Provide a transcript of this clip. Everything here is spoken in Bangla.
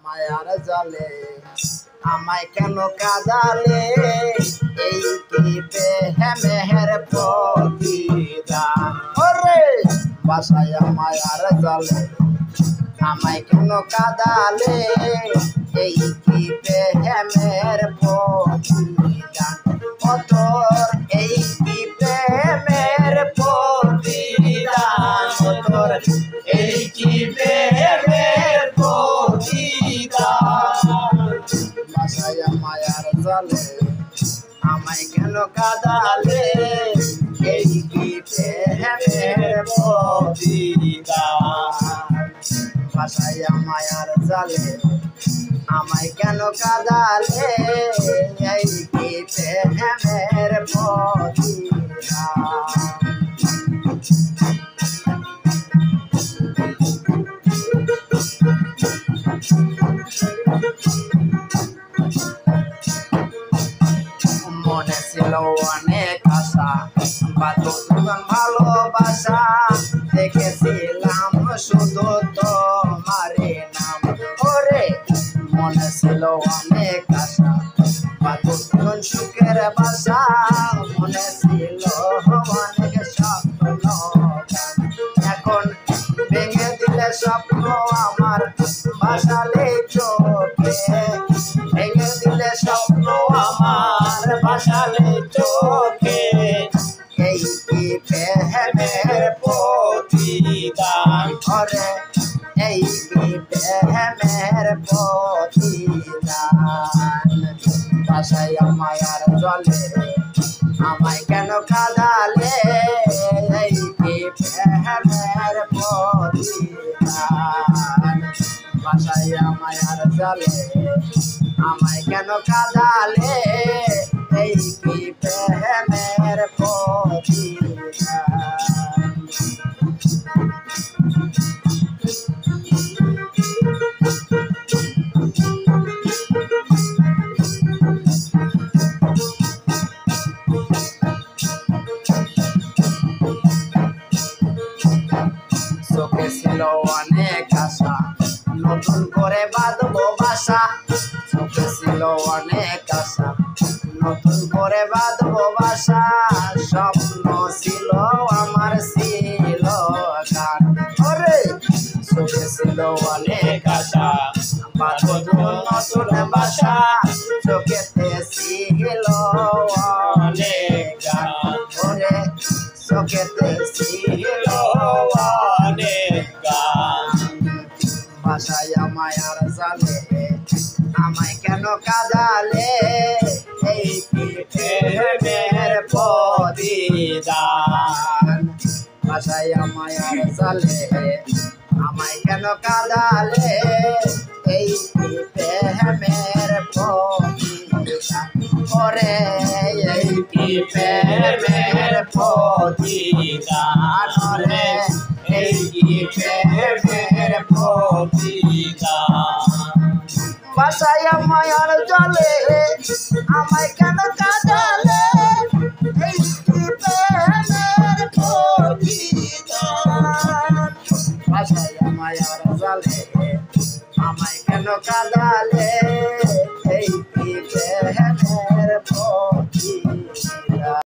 মায়ার জালে আমায় কেন কাঁদালে এই কি প্রেমের প্রতিদান ওরে বাসায় মায়ার জালে আমায় কেন কাঁদালে এই কি প্রেমের প্রতিদান ও তোর এই কি প্রেমের প্রতিদান ও তোর এই কি প্রেমের প্রতিদান বাসায় মায়ার জালে আমায় কেন কাঁদালে এই কি প্রেমের প্রতিদান বাসায় মায়ার জালে আমায় কেন কাঁদালে এই কি প্রেমের প্রতিদান মনে ছিল অনেক আশা বাঁধন ভালোবাসা দেখেছিলাম শুধু তোমারে নাম ওরে মনে ছিল অনেক আশা বাঁধন সুখের বাসা মনে ছিল অনেক স্বপ্ন এখন ভেঙে দিলে স্বপ্ন আমার বাসালে চোখে ভেঙে দিলে স্বপ্ন আমার বাসালে চোখে এই কি প্রেমের প্রতিদান ওরে এই কি প্রেমের প্রতিদান বাসায় মায়ার জলে আমায় কেন কাঁদালে এই কি প্রেমের প্রতিদান বাসায় মায়ার জলে আমায় কেন কাঁদালে এই কি প্রেমের প্রতিদান চোখে ছিল অনেক আশা নতুন করে বাঁধবো বাসা চোখে ছিল অনেক আশা নতুন করে বাঁধবো বাসা স্বপ্ন ছিল আমার ছিল গান ওরে চোখে ছিল অনেক আশা বাঁধবো নতুন বাসা চোখেতে ছিল অনেক গান ওরে চোখেতে ছিল অনেক গান বাসায় মায়ার জালে আমায় কেন কাঁদালে এই কি প্রেমের প্রতিদান বাসায় মায়ার জালে আমায় কেন কাঁদালে এই কি প্রেমের প্রতিদান ওরে এই কি প্রেমের প্রতিদান ওরে এই কি প্রেমের প্রতিদান বাসায় মায়ার জলে আমায় কেন কাঁদালে এই কি প্রেমের প্রতিদান বাসায় মায়ার জলে আমায় কেন কাঁদালে